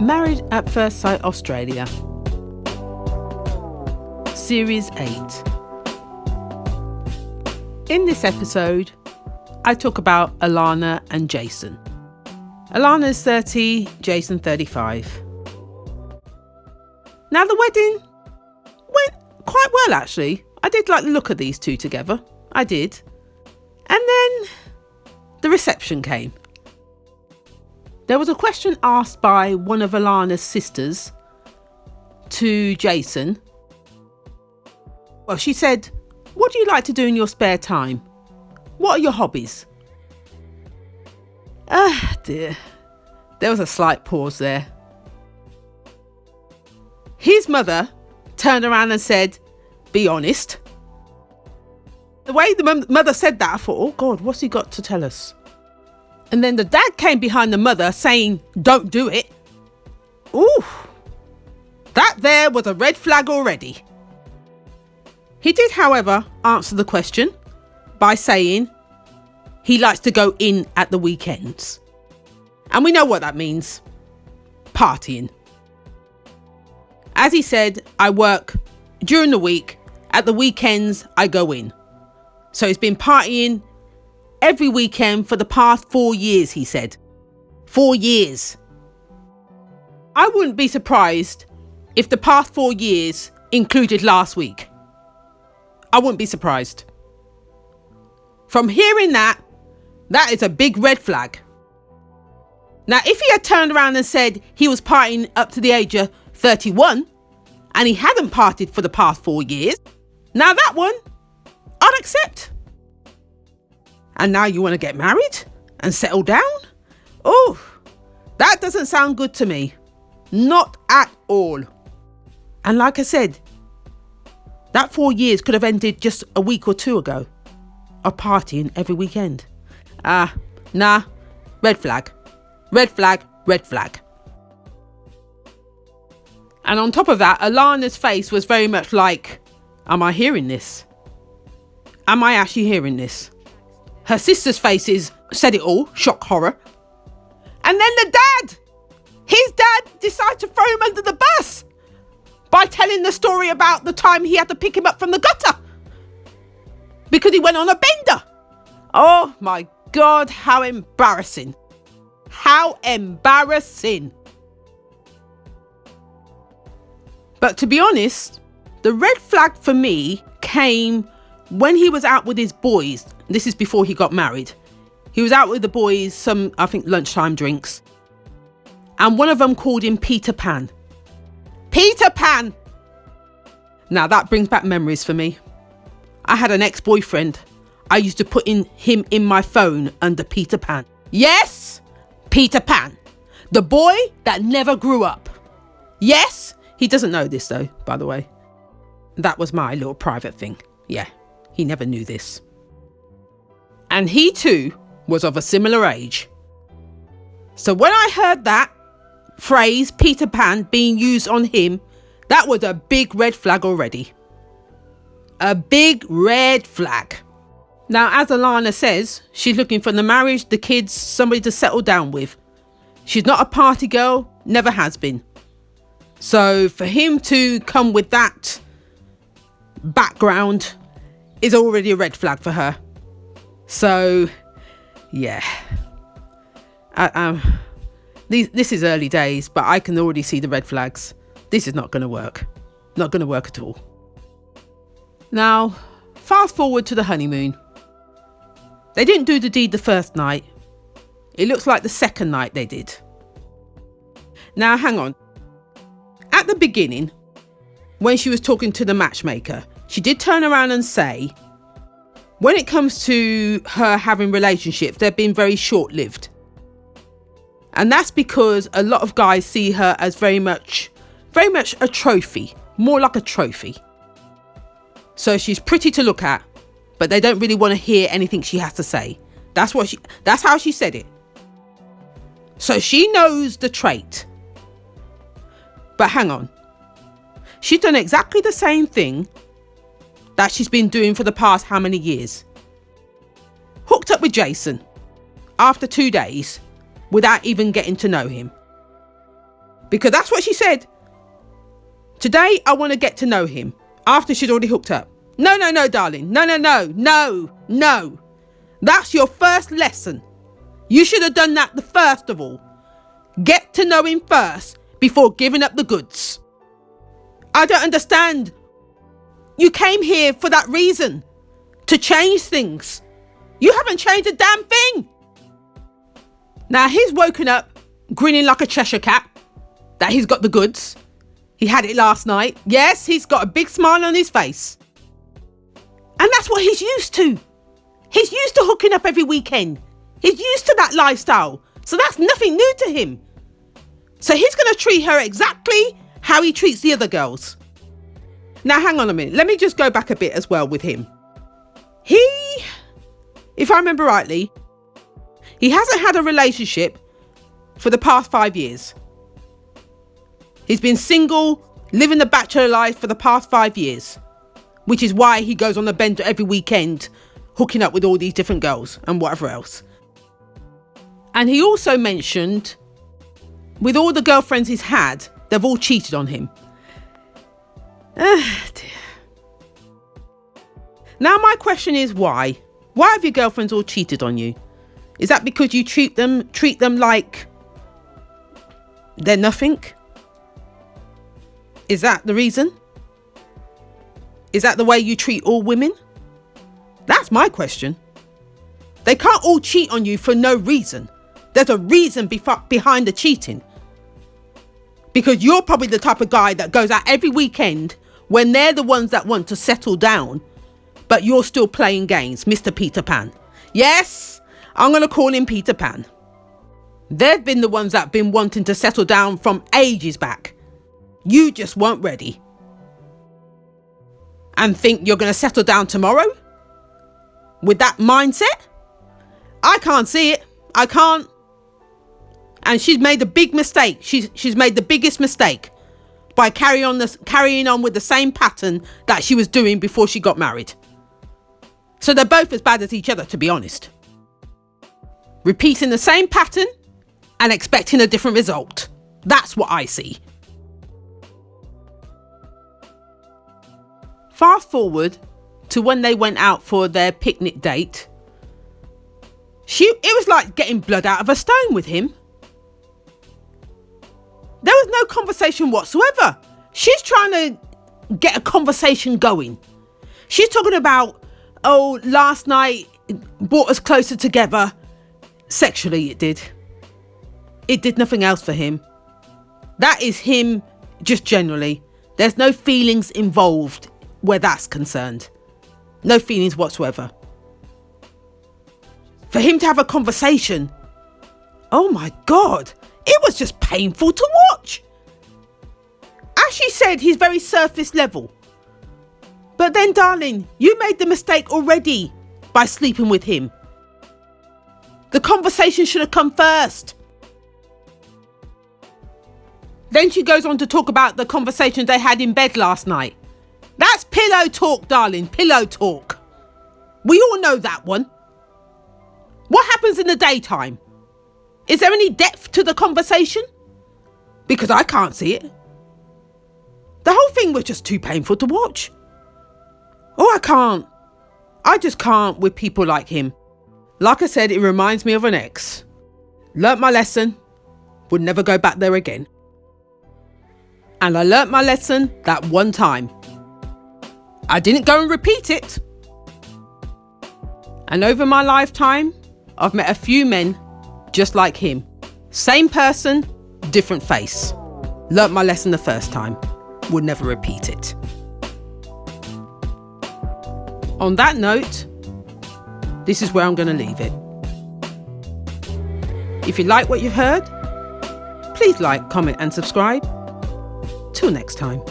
Married at First Sight Australia. Series 8. In this episode, I talk about Alana and Jason. Alana's 30, Jason 35. Now the wedding went quite well actually. I did like the look of these two together. I did. And then the reception came. There was a question asked by one of Alana's sisters to Jason. Well, she said, "What do you like to do in your spare time? What are your hobbies?" Ah, dear. There was a slight pause there. His mother turned around and said, "Be honest." The way the mother said that, I thought, oh God, what's he got to tell us? And then the dad came behind the mother saying, "Don't do it." Ooh, that there was a red flag already. He did, however, answer the question by saying he likes to go in at the weekends. And we know what that means. Partying. As he said, I work during the week. At the weekends, I go in. So he's been partying every weekend for the past 4 years, he said. 4 years. I wouldn't be surprised if the past 4 years included last week. I wouldn't be surprised. From hearing that is a big red flag. Now, if he had turned around and said he was partying up to the age of 31 and he hadn't partied for the past 4 years, now that one I'd accept. And now you want to get married and settle down? Oh, that doesn't sound good to me. Not at all. And like I said, that 4 years could have ended just a week or two ago of partying every weekend. Nah, red flag. Red flag, red flag. And on top of that, Alana's face was very much like, am I hearing this? Am I actually hearing this? Her sister's faces said it all, shock horror. And then his dad decided to throw him under the bus by telling the story about the time he had to pick him up from the gutter because he went on a bender. Oh my God, how embarrassing. How embarrassing. But to be honest, the red flag for me came when he was out with his boys. This is before he got married. He was out with the boys, some, I think, lunchtime drinks. And one of them called him Peter Pan. Peter Pan! Now that brings back memories for me. I had an ex-boyfriend. I used to put him in my phone under Peter Pan. Yes, Peter Pan. The boy that never grew up. Yes, he doesn't know this though, by the way. That was my little private thing. Yeah, he never knew this. And he too was of a similar age. So when I heard that phrase, Peter Pan, being used on him, that was a big red flag already. A big red flag. Now, as Alana says, she's looking for the marriage, the kids, somebody to settle down with. She's not a party girl, never has been. So for him to come with that background is already a red flag for her. So, yeah. This is early days, but I can already see the red flags. This is not going to work. Not going to work at all. Now, fast forward to the honeymoon. They didn't do the deed the first night. It looks like the second night they did. Now, hang on. At the beginning, when she was talking to the matchmaker, she did turn around and say, when it comes to her having relationships, they've been very short-lived. And that's because a lot of guys see her as very much a trophy, more like a trophy. So she's pretty to look at, but they don't really want to hear anything she has to say. That's how she said it. So she knows the trait. But hang on. She's done exactly the same thing that she's been doing for the past how many years? Hooked up with Jason after 2 days without even getting to know him. Because that's what she said. Today, I want to get to know him. After she'd already hooked up. No, darling. No. That's your first lesson. You should have done that the first of all. Get to know him first before giving up the goods. I don't understand. You came here for that reason. To change things. You haven't changed a damn thing. Now he's woken up grinning like a Cheshire cat that he's got the goods. He had it last night. Yes, he's got a big smile on his face. And that's what he's used to. He's used to hooking up every weekend. He's used to that lifestyle. So that's nothing new to him. So he's going to treat her exactly how he treats the other girls. Now, hang on a minute. Let me just go back a bit as well with him. If I remember rightly, he hasn't had a relationship for the past 5 years. He's been single, living the bachelor life for the past 5 years, which is why he goes on the bender every weekend, hooking up with all these different girls and whatever else. And he also mentioned, with all the girlfriends he's had, they've all cheated on him. Ah, dear. Now my question is why? Why have your girlfriends all cheated on you? Is that because you treat them like they're nothing? Is that the reason? Is that the way you treat all women? That's my question. They can't all cheat on you for no reason. There's a reason behind the cheating. Because you're probably the type of guy that goes out every weekend when they're the ones that want to settle down, but you're still playing games, Mr. Peter Pan. Yes, I'm going to call him Peter Pan. They've been the ones that have been wanting to settle down from ages back. You just weren't ready. And think you're going to settle down tomorrow? With that mindset? I can't see it. I can't. And she's made a big mistake. She's made the biggest mistake by carrying on with the same pattern that she was doing before she got married. So they're both as bad as each other, to be honest. Repeating the same pattern and expecting a different result. That's what I see. Fast forward to when they went out for their picnic date. It was like getting blood out of a stone with him. There was no conversation whatsoever. She's trying to get a conversation going. She's talking about, oh, last night brought us closer together. Sexually, it did. It did nothing else for him. That is him just generally. There's no feelings involved where that's concerned. No feelings whatsoever. For him to have a conversation, oh my God, it was just painful to watch. As she said, he's very surface level. But then, darling, you made the mistake already by sleeping with him. The conversation should have come first. Then she goes on to talk about the conversation they had in bed last night. That's pillow talk, darling, pillow talk. We all know that one. What happens in the daytime? Is there any depth to the conversation? Because I can't see it. The whole thing was just too painful to watch. Oh, I can't. I just can't with people like him. Like I said, it reminds me of an ex. Learnt my lesson. Would never go back there again. And I learnt my lesson that one time. I didn't go and repeat it. And over my lifetime, I've met a few men just like him. Same person, different face. Learnt my lesson the first time. Would never repeat it. On that note, this is where I'm going to leave it. If you like what you've heard, please like, comment and subscribe. Till next time.